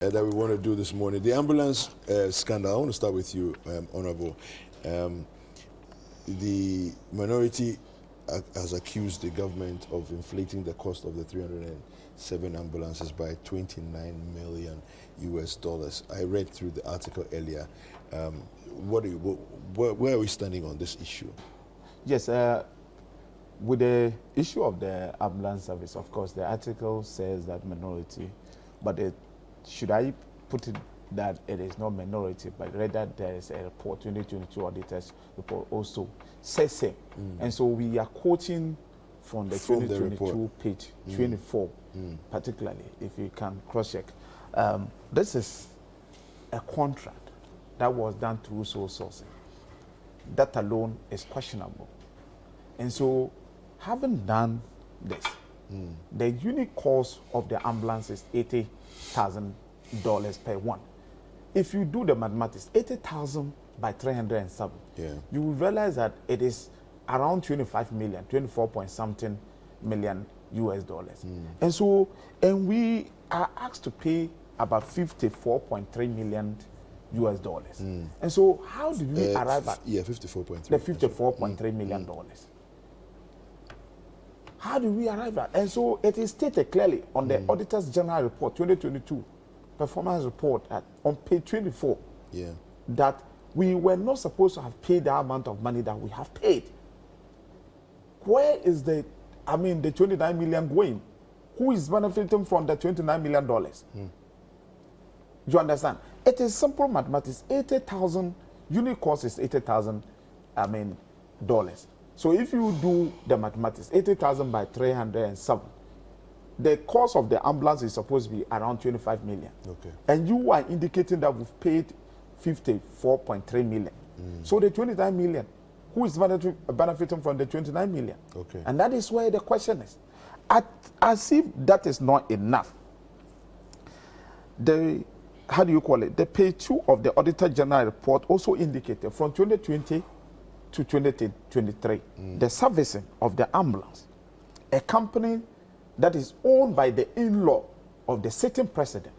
That we want to do this morning. The ambulance scandal. I want to start with you, Honorable. The minority has accused the government of inflating the cost of the 307 ambulances by $29 million US. I read through the article earlier. Where are we standing on this issue? Yes, with the issue of the ambulance service, of course, the article says that minority, but should I put it that it is not minority, but rather there is a report, 2022 auditors report also says same. And so we are quoting from the 2022 page 24, particularly, if you can cross-check. This is a contract that was done through sole sourcing. That alone is questionable. And so, having done this, the unit cost of the ambulance is $80,000 per one. If you do the mathematics, 80,000 by 307, you will realize that it is around 25 million, 24 point something million US dollars. And so, and we are asked to pay about 54.3 million US dollars. And so, how did we arrive at 54.3? The 54.3 million dollars. How do we arrive at? And so it is stated clearly on the Auditor's General Report 2022 Performance Report on page 24 that we were not supposed to have paid the amount of money that we have paid. Where is the 29 million going? Who is benefiting from the $29 million? Do you understand? It is simple mathematics. 80,000 unit cost is 80,000 dollars. So if you do the mathematics, 80,000 by 307, the cost of the ambulance is supposed to be around 25 million. Okay. And you are indicating that we've paid 54.3 million. So the 29 million, who is benefiting from the 29 million? Okay. And that is where the question is. As if that is not enough, the page 2 of the Auditor General Report also indicated from 2020 to 2023, the servicing of the ambulance, a company that is owned by the in-law of the sitting president.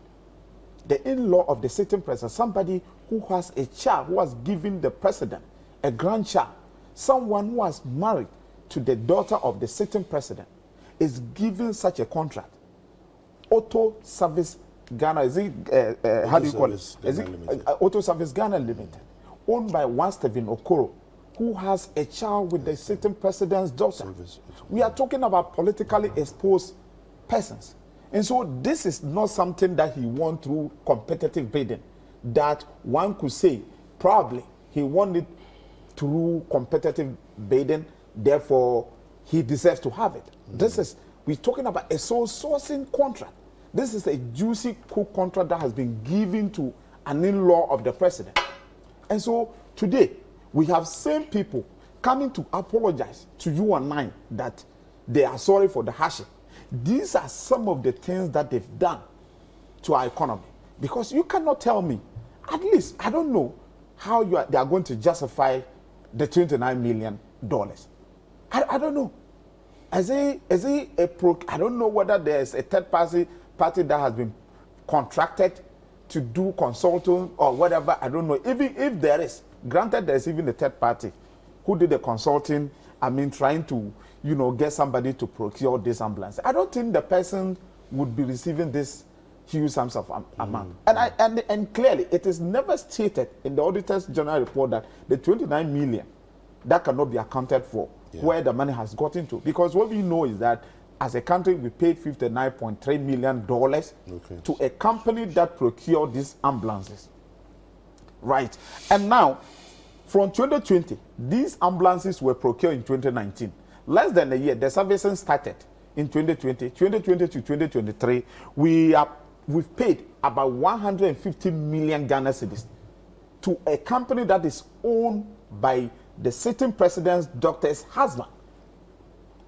The in-law of the sitting president, somebody who has a child who has given the president a grandchild, someone who has married to the daughter of the sitting president, is given such a contract. Auto Service Ghana, is it, how do you call it? Is it Auto Service Ghana Limited, owned by one Stephen Okoro, who has a child with the sitting president's daughter. We are talking about politically exposed persons. And so this is not something that he won through competitive bidding, that one could say probably he won it through competitive bidding, therefore he deserves to have it. We're talking about a sole sourcing contract. This is a juicy cook contract that has been given to an in-law of the president. And so today, we have same people coming to apologize to you and I that they are sorry for the hardship. These are some of the things that they've done to our economy. Because you cannot tell me, at least, I don't know how they are going to justify the $29 million. I don't know. I don't know whether there's a third party that has been contracted to do consulting or whatever. I don't know. Even if there is, granted, there's even a third party who did the consulting, trying to, get somebody to procure this ambulance. I don't think the person would be receiving this huge sums of amount. And clearly, it is never stated in the Auditor's General Report that the 29 million, that cannot be accounted for, where the money has gotten to. Because what we know is that as a country, we paid $59.3 million to a company that procured these ambulances. Right. And now, from 2020, these ambulances were procured in 2019. Less than a year, the servicing started in 2020. 2020 to 2023, we've paid about 150 million Ghana cedis to a company that is owned by the sitting president's daughter's husband.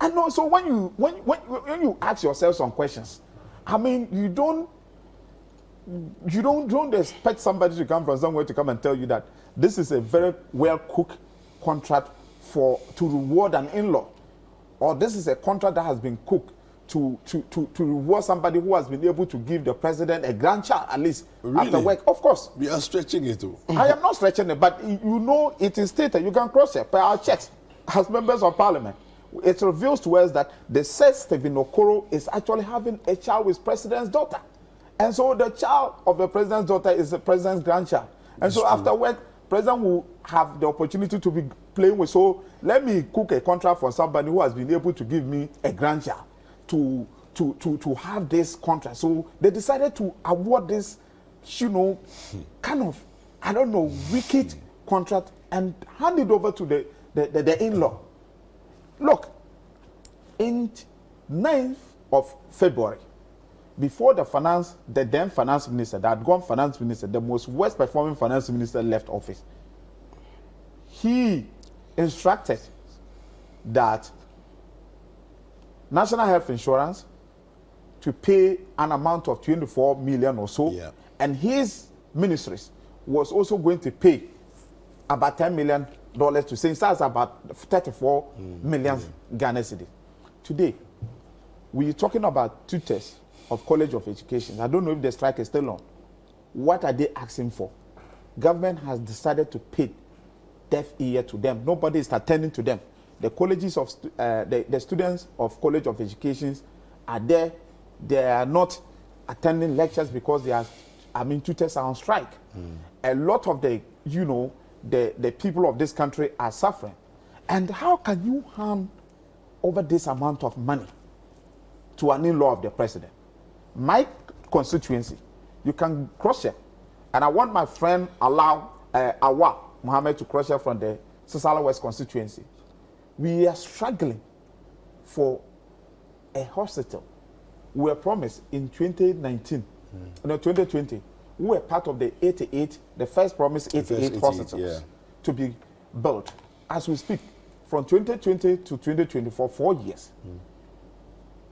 And also, when you ask yourself some questions, you don't expect somebody to come from somewhere to come and tell you that this is a very well cooked contract to reward an in-law, or this is a contract that has been cooked to reward somebody who has been able to give the president a grandchild at least after work. Of course. We are stretching it. I am not stretching it, but you know it is stated. You can cross-check per our checks as members of parliament. It reveals to us that they said Stephen Okoro is actually having a child with president's daughter. And so the child of the president's daughter is the president's grandchild. And so after work, president will have the opportunity to be playing with. So let me cook a contract for somebody who has been able to give me a grandchild to have this contract. So they decided to award this, you know, kind of, I don't know, wicked contract and hand it over to the in-law. Look, in 9th of February, before the then finance minister, the outgone finance minister, the most worst performing finance minister left office, he instructed that National Health Insurance to pay an amount of 24 million or so, and his ministries was also going to pay about $10 million to St. That's about 34 million Ghana cedis. Today, we're talking about tutors of College of Education. I don't know if the strike is still on. What are they asking for? Government has decided to pay deaf ear to them. Nobody is attending to them. The colleges of the students of College of Education are there. They are not attending lectures because they are, tutors are on strike. A lot of the people of this country are suffering. And how can you hand over this amount of money to an in-law of the president? My constituency, you can cross-check. And I want my friend Awa Mohammed to cross-check from the Sisala West constituency. We are struggling for a hospital. We were promised in 2019, 2020, we were part of the 88, the first promised 88 hospitals to be built. As we speak, from 2020 to 2024, 4 years,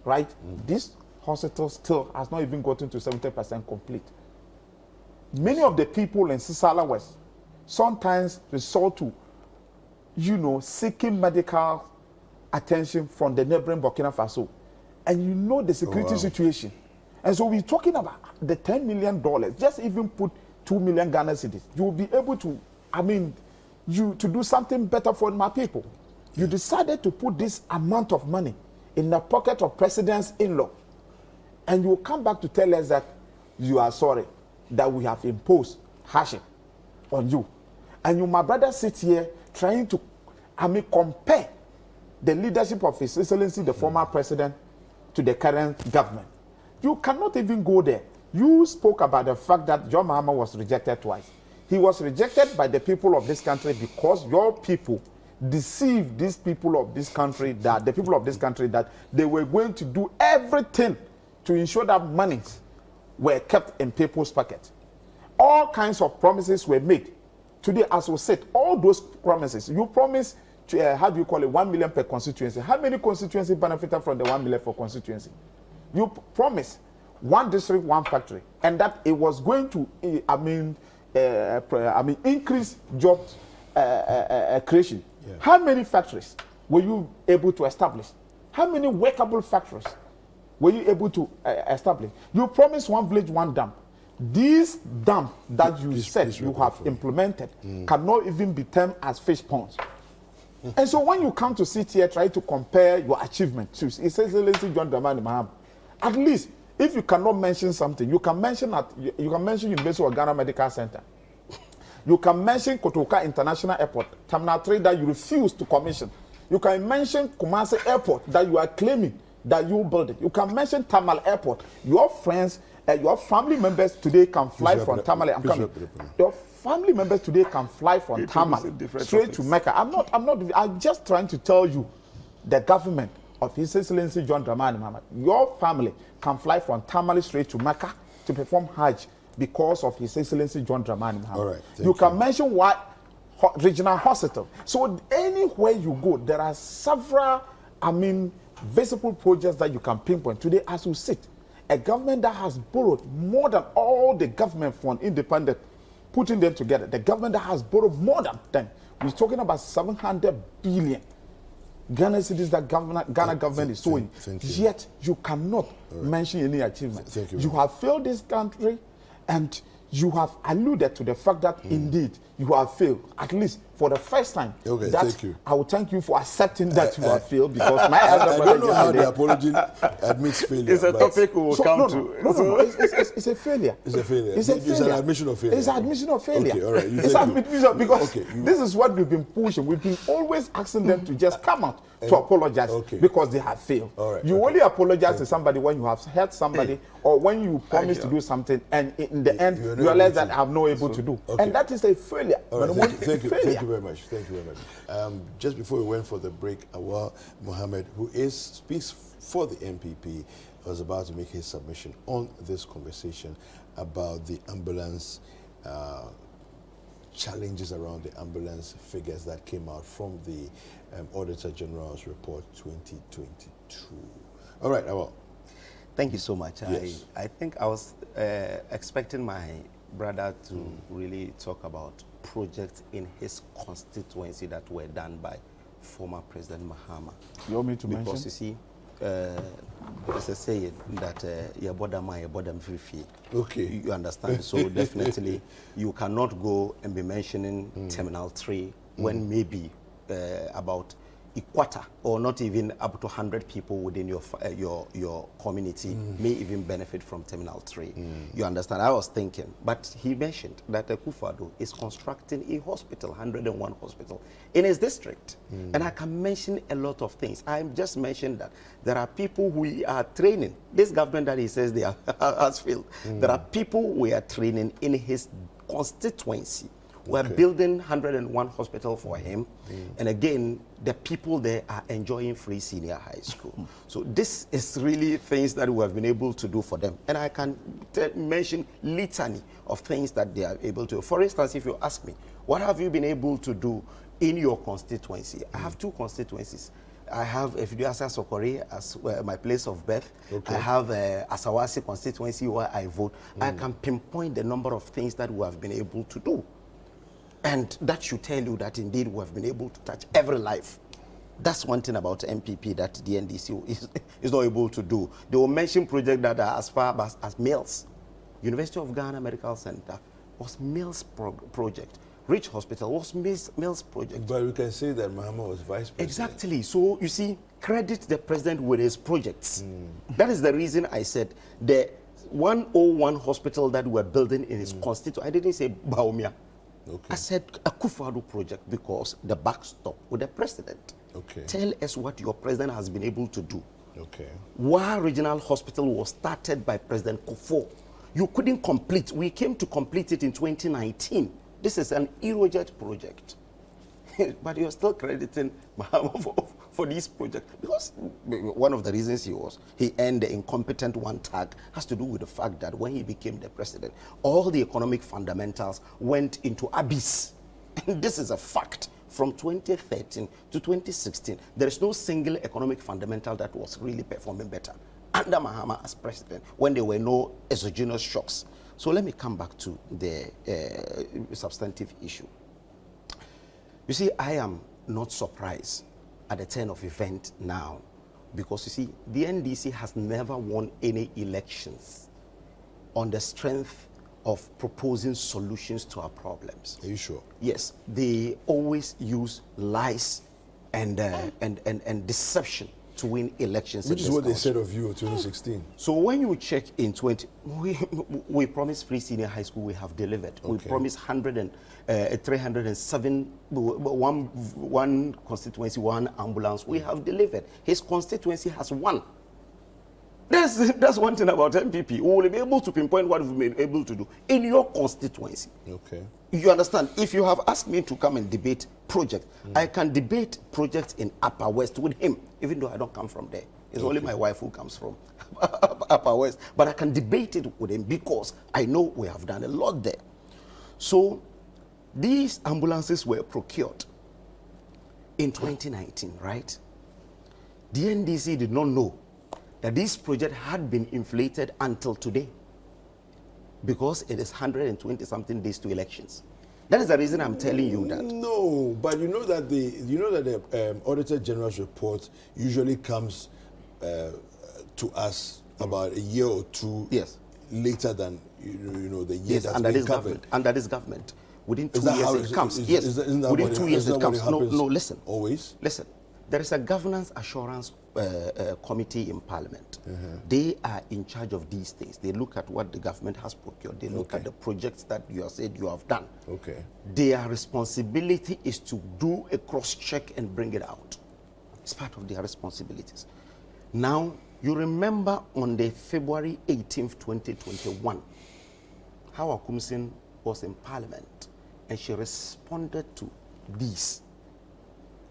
right? This hospital still has not even gotten to 70% complete. Many of the people in Sisala West sometimes resort to, seeking medical attention from the neighboring Burkina Faso. And you know the security situation. And so we're talking about the $10 million, just even put 2 million Ghana cedis. You will be able to, to do something better for my people. You decided to put this amount of money in the pocket of president's in-law. And you will come back to tell us that you are sorry that we have imposed hardship on you. And you, my brother, sit here trying to, compare the leadership of His Excellency, the former president, to the current government. You cannot even go there. You spoke about the fact that John Mahama was rejected twice. He was rejected by the people of this country because your people deceived these people of this country, that the people of this country, that they were going to do everything to ensure that monies were kept in people's pockets. All kinds of promises were made. Today, as we said, all those promises, you promised to, 1 million per constituency. How many constituencies benefited from the 1 million for constituency? You promised 1 district, 1 factory, and that it was going to, increase job creation. Yeah. How many factories were you able to establish? How many workable factories were you able to establish? You promised 1 village, 1 dam. These dams that you said you have implemented cannot even be termed as fish ponds. And so when you come to sit here, try to compare your achievement to His Excellency John Dramani Mahama, at least if you cannot mention something, you can mention University of Ghana Medical Center. You can mention Kotoka International Airport, Terminal 3 that you refuse to commission. You can mention Kumasi Airport that you are claiming that you build it. You can mention Tamal Airport. Your friends, your family members today can fly from Tamal. Your family members today can fly from Tamal straight to Mecca. I'm just trying to tell you, the government of His Excellency John Dramani Mahama, your family can fly from Tamale straight to Mecca to perform Hajj because of His Excellency John Dramani Mahama. All right, you can mention what regional hospital. So anywhere you go, there are several, visible projects that you can pinpoint. Today, as we sit, a government that has borrowed more than all the government fund independent, putting them together. The government that has borrowed more than them. We're talking about 700 billion Ghana cities that Ghana government is sowing. Yet you cannot mention any achievement. Thank you. You have failed this country, and you have alluded to the fact that indeed you have failed, at least for the first time. Okay, that thank you. I will thank you for accepting that you have failed, because my I elder brother don't know how yesterday- the apology admits failure. It's a but topic we will come to. No, it's a failure. It's a failure. It's a It's failure. an admission of failure. It's an admission of failure. Okay, all right. You It's said an admission of, because okay, this is what we've been pushing. We've been always asking them to just come out to apologize okay. because they have failed. All right, You okay. only apologize to somebody when you have hurt somebody or when you promise to do something and in the end You're you not realize able that to. I'm not able to do. Okay. And that is a failure. All right, But thank you, it's thank you, failure. thank you very much. Thank you very much. Just before we went for the break, Awal Mohammed, who speaks for the MPP, was about to make his submission on this conversation about the ambulance challenges around the ambulance figures that came out from the Auditor General's report 2022. All right, Awal. Thank you so much. Yes. I think I was expecting my brother to really talk about projects in his constituency that were done by former President Mahama. You want me to Because mention? you see, there's a saying that your bottom free. Okay. You understand? So definitely you cannot go and be mentioning Terminal 3 when maybe about a quarter or not even up to 100 people within your community may even benefit from Terminal 3. You understand? I was thinking, but he mentioned that Akufo-Addo is constructing a hospital, 101 hospital, in his district. And I can mention a lot of things. I just mentioned that there are people who are training. This government that he says they are has failed. There are people we are training in his constituency. We're building 101 hospital for him. And again, the people there are enjoying free senior high school. So this is really things that we have been able to do for them. And I can mention litany of things that they are able to. For instance, if you ask me, what have you been able to do in your constituency? I have two constituencies. I have Efiduasa Sokore as my place of birth. I have Asawasi constituency where I vote. I can pinpoint the number of things that we have been able to do. And that should tell you that indeed we have been able to touch every life. That's one thing about MPP that the NDC is not able to do. They will mention projects that are as far as Mills. University of Ghana Medical Center was Mills project. Rich Hospital was Mills project. But we can say that Mahama was vice president. Exactly. So you see, credit the president with his projects. That is the reason I said the 101 hospital that we're building in his constituency. I didn't say Baumia. I said Akufo-Addo project because the backstop with the president. Tell us what your president has been able to do. Wa Regional Hospital was started by President Kufuor. You couldn't complete. We came to complete it in 2019. This is an Eurojet project. But you're still crediting Mahama for this project. Because one of the reasons he earned the incompetent one tag has to do with the fact that when he became the president, all the economic fundamentals went into abyss. And this is a fact. From 2013 to 2016, there is no single economic fundamental that was really performing better under Mahama as president when there were no exogenous shocks. So let me come back to the substantive issue. You see, I am not surprised at the turn of event now because, you see, the NDC has never won any elections on the strength of proposing solutions to our problems. Are you sure? Yes, they always use lies and deception to win elections. Which is what they said of you in 2016. So when you check in we promised free senior high school, we have delivered. We promised 307, one constituency, one ambulance, we have delivered. His constituency has one. That's one thing about MPP. We will be able to pinpoint what we've been able to do in your constituency. You understand? If you have asked me to come and debate project, I can debate projects in Upper West with him, even though I don't come from there. It's only my wife who comes from Upper West. But I can debate it with him because I know we have done a lot there. So these ambulances were procured in 2019, right? The NDC did not know that this project had been inflated until today because it is 120 something days to elections. That is the reason I'm telling you that. No, but you know that the Auditor General's report usually comes to us about a year or two Yes. later than you know the year Yes, that's under been this covered. government. Under this government. Within 2 Is that how years it comes. is- Yes. isn't that Within what 2 it- years isn't it that what comes. No, happens no, listen. Always? Listen. There is a governance assurance committee in Parliament. Uh-huh. They are in charge of these things. They look at what the government has procured. They look at the projects that you have said you have done. Okay. Their responsibility is to do a cross-check and bring it out. It's part of their responsibilities. Now, you remember on the February 18th, 2021, how Akumsin was in Parliament and she responded to these.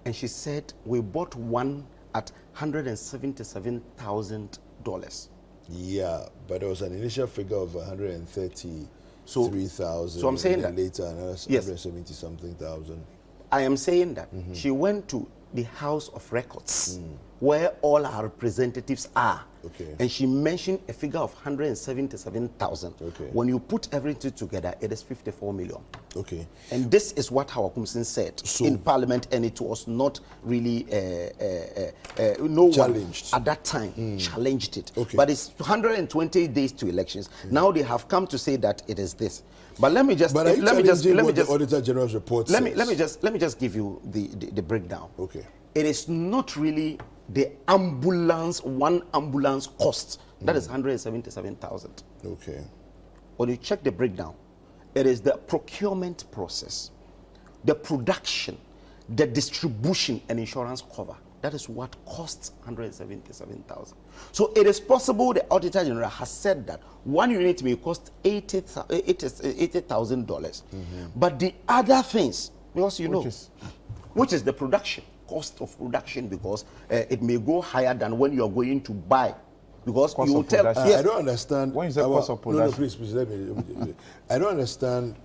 And she said, we bought one at $177,000. Yeah, but there was an initial figure of 133,000. So I'm saying and then that- later another Yes. 170 something thousand. I am saying that she went to the House of Records, where all our representatives are. Okay. And she mentioned a figure of 177,000. Okay. When you put everything together, it is 54 million. Okay. And this is what Hawakumsin said So- in Parliament, and it was not really no Challenged. one at that time challenged it. Okay. But it's 120 days to elections. Now they have come to say that it is this. But let me just But are you let me just challenging what the Auditor General's report let says? me just give you the breakdown. Okay. It is not really the one ambulance cost. That is 177,000. Okay. When you check the breakdown, it is the procurement process, the production, the distribution, and insurance cover. That is what costs 177,000. So it is possible the Auditor General has said that one unit may cost $80,000, but the other things, because which is the production, cost of production, because it may go higher than when you are going to buy. Because Cost you will of tell, production. yes, I don't understand. When you say cost of production. No, please, let me. I don't understand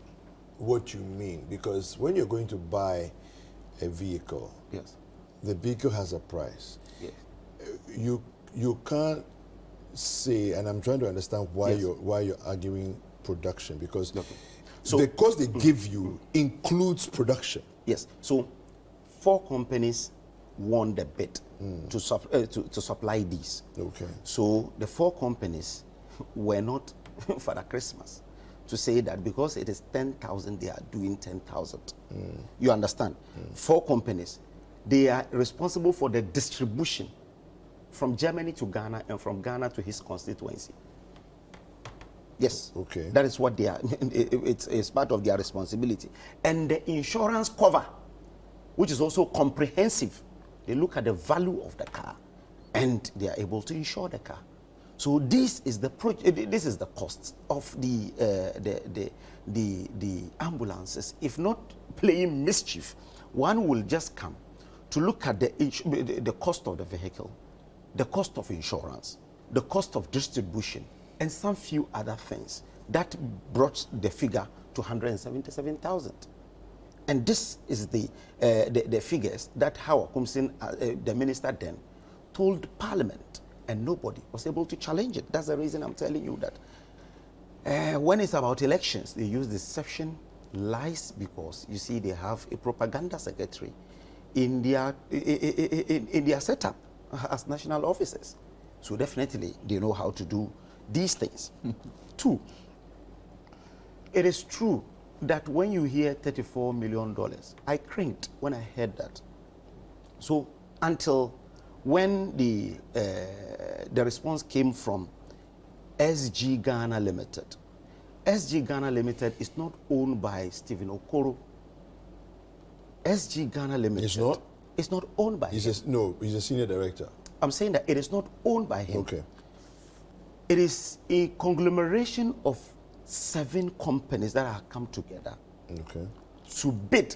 what you mean, because when you're going to buy a vehicle, yes, the vehicle has a price. yes. You can't say, and I'm trying to understand why Yes. you're arguing production, because So- the cost they give you includes production. Yes. So 4 companies won the bid to supply these. Okay. So the 4 companies were not Father Christmas to say that because it is 10,000, they are doing 10,000. You understand? 4 companies, they are responsible for the distribution from Germany to Ghana and from Ghana to his constituency. Yes. Okay. That is what they are. It's part of their responsibility. And the insurance cover, which is also comprehensive. They look at the value of the car, and they are able to insure the car. So this is the this is the cost of the ambulances. If not playing mischief, one will just come to look at the cost of the vehicle, the cost of insurance, the cost of distribution, and some few other things that brought the figure to 177,000. And this is the figures that Hawa Kumsin, the minister then, told Parliament, and nobody was able to challenge it. That's the reason I'm telling you that when it's about elections, they use deception, lies, because you see they have a propaganda secretary in their setup as national officers. So definitely they know how to do these things. 2, it is true that when you hear $34 million, I cringed when I heard that. So until when the response came from SG Ghana Limited. SG Ghana Limited is not owned by Stephen Okoro. SG Ghana Limited. It's not? It's not owned by him. He's a senior director. I'm saying that it is not owned by him. Okay. It is a conglomeration of 7 companies that have come together Okay. to bid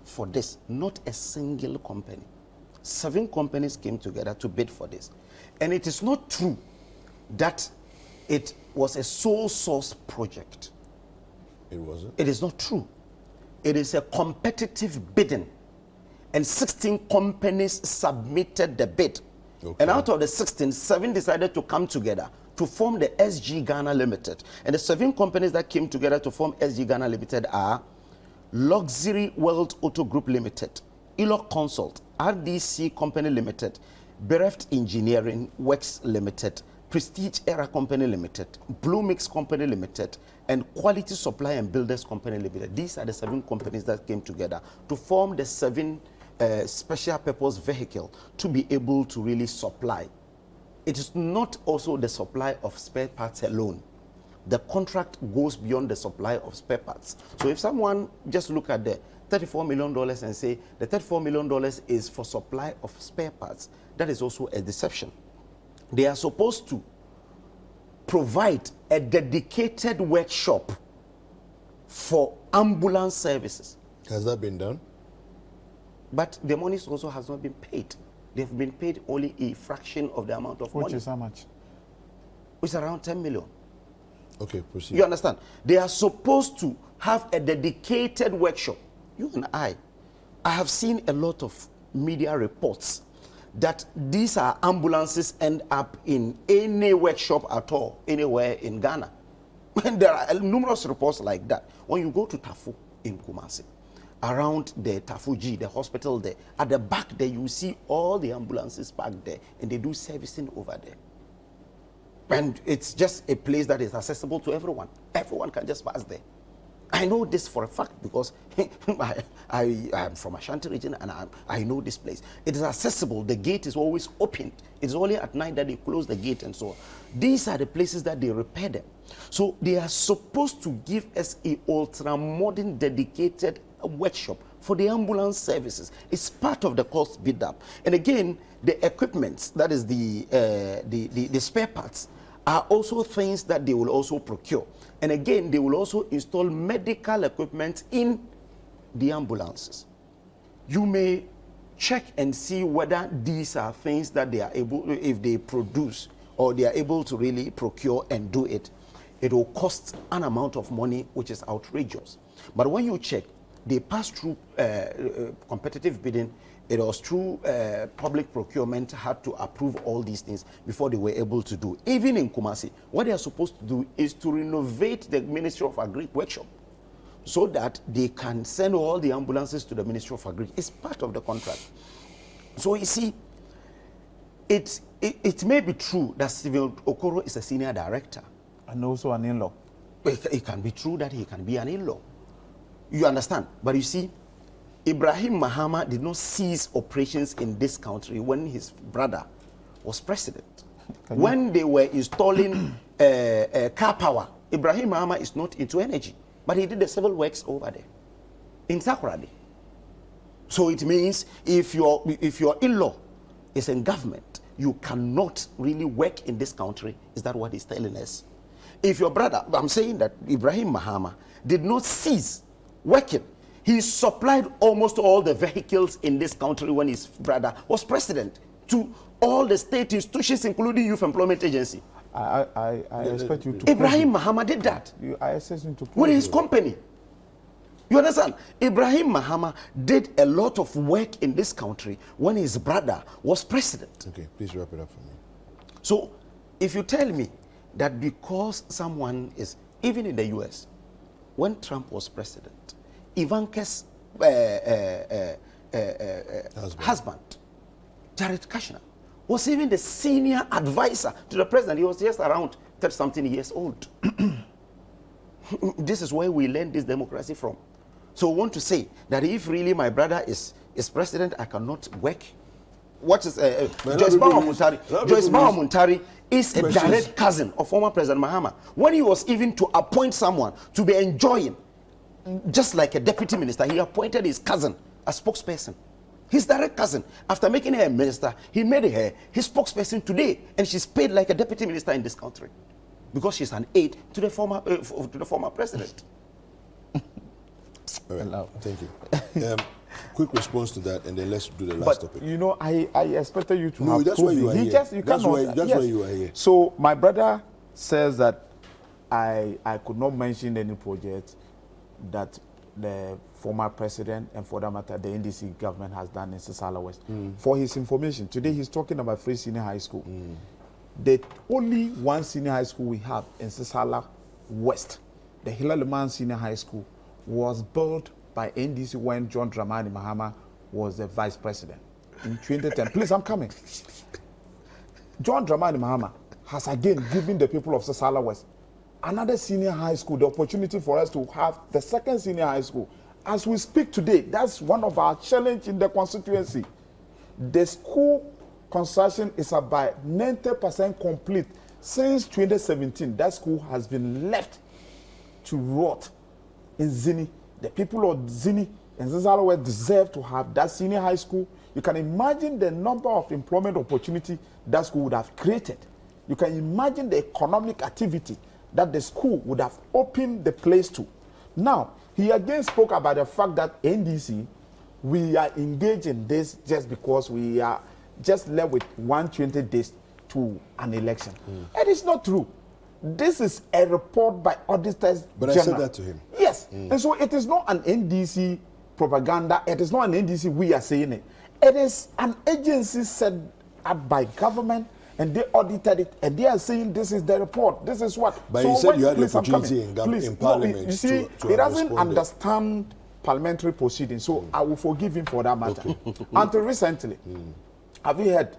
for this, not a single company. 7 companies came together to bid for this. And it is not true that it was a sole source project. It wasn't? It is not true. It is a competitive bidding. And 16 companies submitted the bid. Okay. And out of the 16, 7 decided to come together to form the SG Ghana Limited. And the 7 companies that came together to form SG Ghana Limited are Luxury World Auto Group Limited, Elok Consult, RDC Company Limited, Bereft Engineering Works Limited, Prestige Era Company Limited, Blue Mix Company Limited, and Quality Supply and Builders Company Limited. These are the 7 companies that came together to form the 7 special purpose vehicle to be able to really supply. It is not also the supply of spare parts alone. The contract goes beyond the supply of spare parts. So if someone just look at the $34 million and say the $34 million is for supply of spare parts, that is also a deception. They are supposed to provide a dedicated workshop for ambulance services. Has that been done? But the money also has not been paid. They've been paid only a fraction of the amount of money. Which is how much? Which is around 10 million. Okay, proceed. You understand? They are supposed to have a dedicated workshop. You and I have seen a lot of media reports that these are ambulances end up in any workshop at all, anywhere in Ghana. And there are numerous reports like that. When you go to Tafu in Kumasi, around the Tafuji, the hospital there, at the back there, you see all the ambulances parked there, and they do servicing over there. And it's just a place that is accessible to everyone. Everyone can just pass there. I know this for a fact because I am from Ashanti region and I know this place. It is accessible. The gate is always opened. It's only at night that they close the gate and so on. These are the places that they repair them. So they are supposed to give us a ultra-modern dedicated workshop for the ambulance services. It's part of the cost build-up. And again, the equipment, that is the spare parts, are also things that they will also procure. And again, they will also install medical equipment in the ambulances. You may check and see whether these are things that they are able, if they produce or they are able to really procure and do it, it will cost an amount of money which is outrageous. But when you check, they pass through competitive bidding. It was through public procurement had to approve all these things before they were able to do. Even in Kumasi, what they are supposed to do is to renovate the Ministry of Agri workshop so that they can send all the ambulances to the Ministry of Agri. It's part of the contract. So you see, it may be true that Stephen Okoro is a senior director. And also an in-law. It can be true that he can be an in-law. You understand? But you see, Ibrahim Mahama did not cease operations in this country when his brother was president. When they were installing car power, Ibrahim Mahama is not into energy, but he did the civil works over there in Takoradi. So it means if your in-law is in government, you cannot really work in this country. Is that what he's telling us? If your brother, I'm saying that Ibrahim Mahama did not cease working. He supplied almost all the vehicles in this country when his brother was president to all the state institutions, including Youth Employment Agency. I expect you to Ibrahim Mahama did that. I expect you to with his company. You understand? Ibrahim Mahama did a lot of work in this country when his brother was president. Okay, please wrap it up for me. So, if you tell me that because someone is, even in the US, when Trump was president, Ivanka's husband, Jared Kushner, was even the senior advisor to the president. He was just around 30-something years old. This is where we learn this democracy from. So I want to say that if really my brother is president, I cannot work. What is Joyce Bawa Muntari is a direct cousin of former President Mahama. When he was even to appoint someone to be enjoying, just like a deputy minister, he appointed his cousin as spokesperson. His direct cousin. After making her a minister, he made her his spokesperson today, and she's paid like a deputy minister in this country because she's an aide to the former president. All right, thank you. Quick response to that, and then let's do the last topic. You know, I expected you to no, have that's why you are here. That's why you are here. So my brother says that I could not mention any project that the former president and, for that matter, the NDC government has done in Sisala West. For his information, today he's talking about Free Senior High School. The only one senior high school we have in Sisala West, the Hilaliman Senior High School, was built by NDC when John Dramani Mahama was the vice president in 2010. Please, I'm coming. John Dramani Mahama has again given the people of Sasala West another senior high school, the opportunity for us to have the second senior high school. As we speak today, that's one of our challenges in the constituency. The school construction is about 90% complete. Since 2017, that school has been left to rot in Zini. The people of Zini and Sasala West deserve to have that senior high school. You can imagine the number of employment opportunity that school would have created. You can imagine the economic activity that the school would have opened the place to. Now, he again spoke about the fact that NDC, we are engaged in this just because we are just left with 120 days to an election. It is not true. This is a report by auditors. But I said that to him. Yes. And so it is not an NDC propaganda. It is not an NDC we are saying it. It is an agency set up by government, and they audited it, and they are saying this is the report. This is what. But so you said you had the please, opportunity in Parliament. No, you see, he doesn't understand parliamentary proceedings, so I will forgive him for that matter. Until recently, have you heard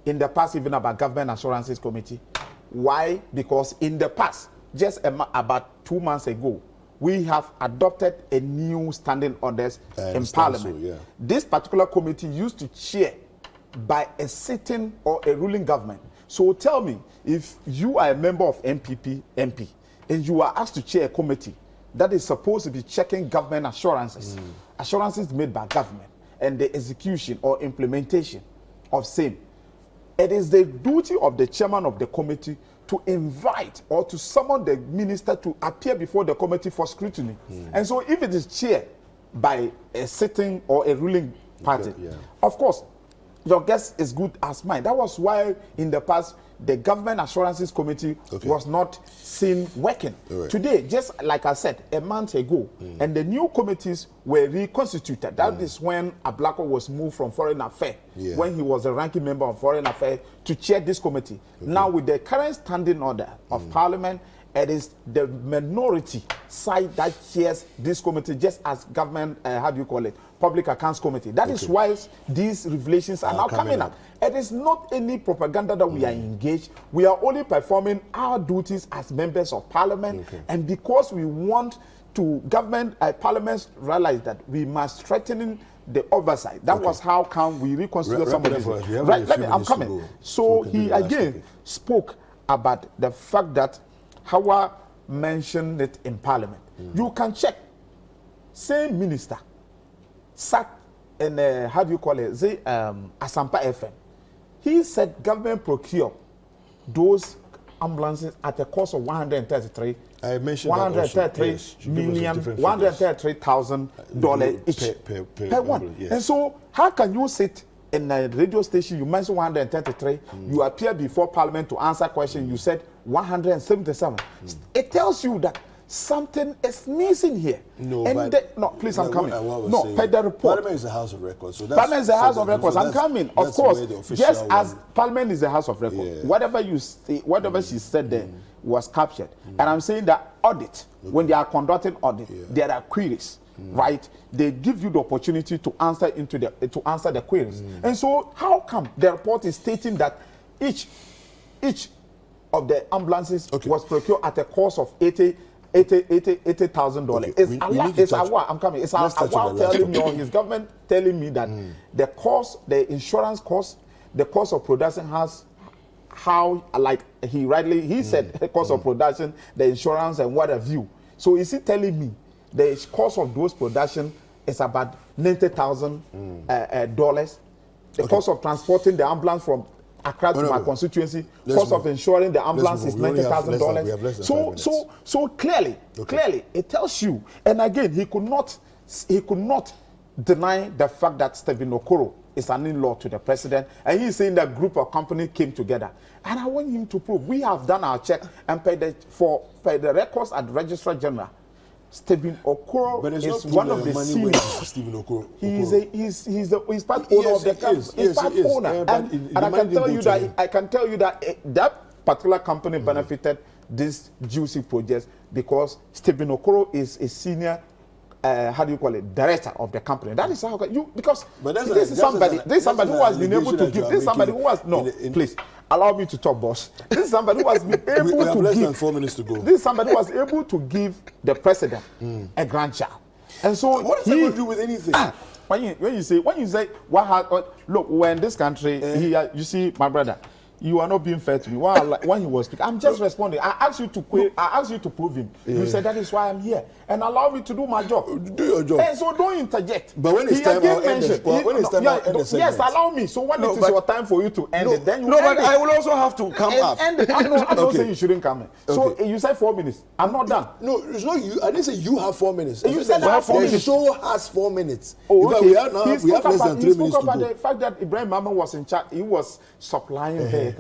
in the past even about Government Assurances Committee? Why? Because in the past, just about 2 months ago, we have adopted a new standing orders in Parliament. So, yeah. This particular committee used to chair by a sitting or a ruling government. So tell me, if you are a member of MP, and you are asked to chair a committee that is supposed to be checking government assurances, assurances made by government, and the execution or implementation of same, it is the duty of the chairman of the committee to invite or to summon the minister to appear before the committee for scrutiny. And so if it is chaired by a sitting or a ruling party, of course, your guess is good as mine. That was why in the past, the Government Assurances Committee was not seen working. Right. Today, just like I said, a month ago, and the new committees were reconstituted. That is when Ablako was moved from Foreign Affairs, when he was a ranking member of Foreign Affairs, to chair this committee. Now, with the current standing order of Parliament, it is the minority side that chairs this committee, just as government, Public Accounts Committee. That is why these revelations are now coming up. It is not any propaganda that we are engaged. We are only performing our duties as members of Parliament, and because we want to Parliament realize that we must strengthen the oversight. That was how come we reconsider some of these. Right, I'm coming. So he again spoke about the fact that Hawa mentioned it in Parliament. You can check. Same minister sat in Asampa FM. He said government procure those ambulances at a cost of 133. I mentioned $133,000 each per one. Yes. And so, how can you sit in a radio station? You mentioned 133. You appear before Parliament to answer questions. You said 177. It tells you that something is missing here. No, and please, I'm coming. No, per the report. Parliament is a house of records. So Parliament is a house of records. I'm coming. Of course, just as Parliament is a house of records, whatever you say, whatever she said there was captured. And I'm saying that audit, when they are conducting audit, there are queries. Right, they give you the opportunity to answer the queries. And so, how come the report is stating that each of the ambulances was procured at a cost of $80,000? It's I'm coming. It's telling me, or his government telling me that the cost, the insurance cost, the cost of production has how, like he said, the cost of production, the insurance, and what have you. So is he telling me the cost of those production is about $90,000? The cost of transporting the ambulance from Accra to my constituency, cost of insuring the ambulance is $90,000. So clearly, it tells you. And again, he could not deny the fact that Stephen Okoro is an in-law to the president, and he's saying that group of companies came together. And I want him to prove. We have done our check, and per the records at the Registrar General, Stephen Okoro is one of the senior. Stephen Okoro. He's part owner of the company. He's part owner, and I can tell you that that particular company benefited this juicy project because Stephen Okoro is a senior how do you call it, director of the company. That is how you, because But that's this a- is somebody, that's this is somebody an who has been able allegation to that you give. are This is somebody making who has no. in- Please allow me to talk, boss. This is somebody who has been able we have to less give. than 4 minutes to go. This is somebody who was able to give the president a grandchild, and so What does that got to do with anything? when you say look, we're in this country here, you see, my brother, you are not being fair to me. When he was speaking, I'm just responding. I asked you to prove him. You said that is why I'm here, and allow me to do my job. Do your job. And so don't interject. But when it's He time, again I'll end mentioned- when it's time, I'll end the yes, segment. allow me. So when No, it is but- your time for you to end it, then you No, end but it. I will also have to come up. I'm not Okay. saying you shouldn't come in. So you said 4 minutes. I'm not done. No, it's not you. I didn't say you have 4 minutes. You said I have 4 the minutes. show has 4 minutes. Oh, In fact, okay. we have now. He We have spoke less about- than he 3 spoke minutes to about go. the fact that Ibrahim Mama was in charge. He was supplying vehicles.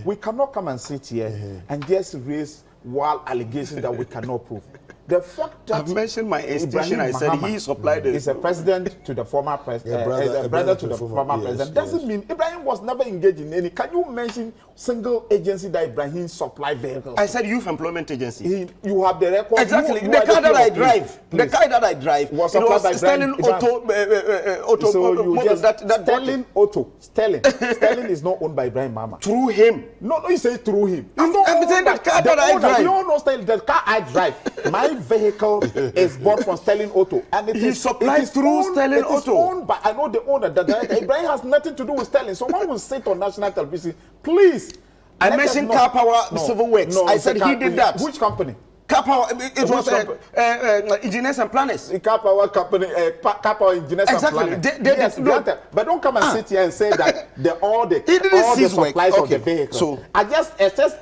We cannot come and sit here and just raise wild allegations that we cannot prove. The fact that I've mentioned my institution. Ibrahim I said Mahama he supplied it. is a president to the former president, a brother to the former yes, president. Doesn't yes. mean Ibrahim was never engaged in any. Can you mention single agency that Ibrahim supplied vehicles? I said youth employment agency. You have the record. Exactly. You The are car that I PO. drive. The Please. car that I drive. Was it supplied by was Sterling Ibrahim. Auto. So you Motors just that bought it. Sterling Auto. Sterling is not owned by Ibrahim Mama. Through him. No, you say through him. I'm not saying owned the by- car that I owner, drive. We all know Sterling, the car I drive. My vehicle is bought from Sterling Auto, and it He is supplied it is through owned, Sterling it is Auto. owned by, I know the owner. The director. Ibrahim has nothing to do with Sterling. So one will sit on national television. Please. I let us mentioned know- Car Power Civil Works. I it's a said he did that. Which company? Car Power. It was company? engineers and planners. The car power company, car power engineers Exactly. and planners. They Yes, no. granted. But don't come and sit here and say that all the didn't cease work. supplies of Okay. the vehicles. So- I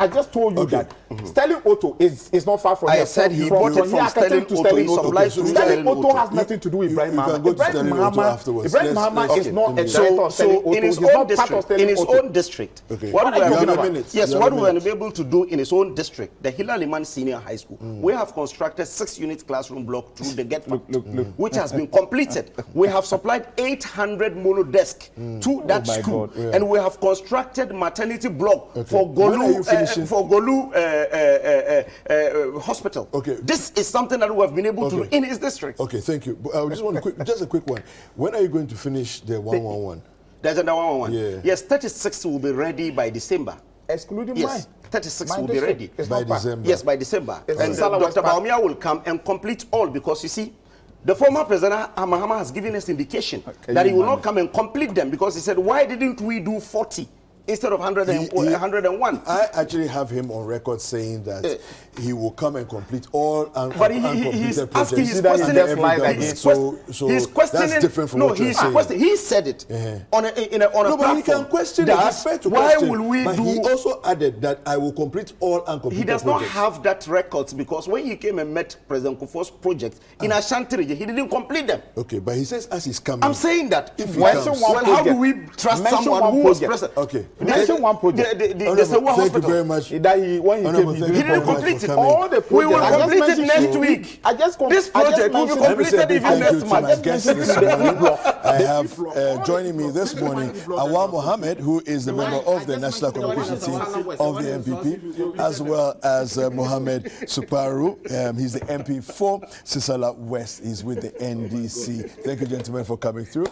just told you that Sterling Auto is not far from I here. said he from bought it here, from I can take Sterling you to Auto. Sterling He Auto. supplies through Sterling Sterling Auto Auto. has nothing to do with Ibrahim you can Mahama. go to Ibrahim Sterling Auto Mahama afterwards. Ibrahim Let's- Mahama let's is get not a him. director of Sterling Auto. in his He's not own part of district, Sterling in his Auto. own district, Okay. what What we are are you talking talking about? about? Yes, You what have we a were minute. able to do in his own district, the Hilal Iman Senior High School, we have constructed 6-unit classroom block through the Get Fund, which has been completed. We have supplied 800 mono desk to that my school, God. Yeah. and we have constructed maternity block for When are you finishing? Golu Hospital. Okay. This is something that we have been able to do Okay. in his district. Okay, thank you. But I just want just a quick one. When are you going to finish the 111? There's another one. Yeah. Yes, 36 will be ready by December. Excluding Yes, mine. 36 Mine will be district ready. is By not part. December. Yes, by December. It's And Salah West Dr. Park. Baumia will come and complete all, because you see, the former president Mahama has given us indication Can that you he will imagine? not come and complete them, because he said, why didn't we do 40 instead of 101? I actually have him on record saying that he will come and complete all But he's uncompleted asking, projects. he's See that he questioning, just lied again. he's questioning. that's different from no, what you're he's saying. questioning. He said it on a No, platform. but he can question it. He's that fair to why question. will we but do? he also added that I will complete all uncompleted He does not projects. have that record, because when he came and met President Kufuor's project in Ashanti region, he didn't complete them. Okay, but he says as he's coming. I'm saying that. If he Mention comes. one Well, how do project. we trust Mention someone one who was project. president? Okay. Mention one project. The Honorable, Sewa thank you Hospital. very much. That when he Honorable, came, thank He you didn't very much complete for it. coming. all the We will projects. I just complete it mentioned next to you. week. I just This project will be Let me say a completed big even thank you next to month. my guest this morning. I have joining me this morning Awal Mohammed, who is the member of the National Communication Team of the NPP, as well as Mohammed Sukparu. He's the MP for Sisala West. He's with the NDC. Thank you, gentlemen, for coming through.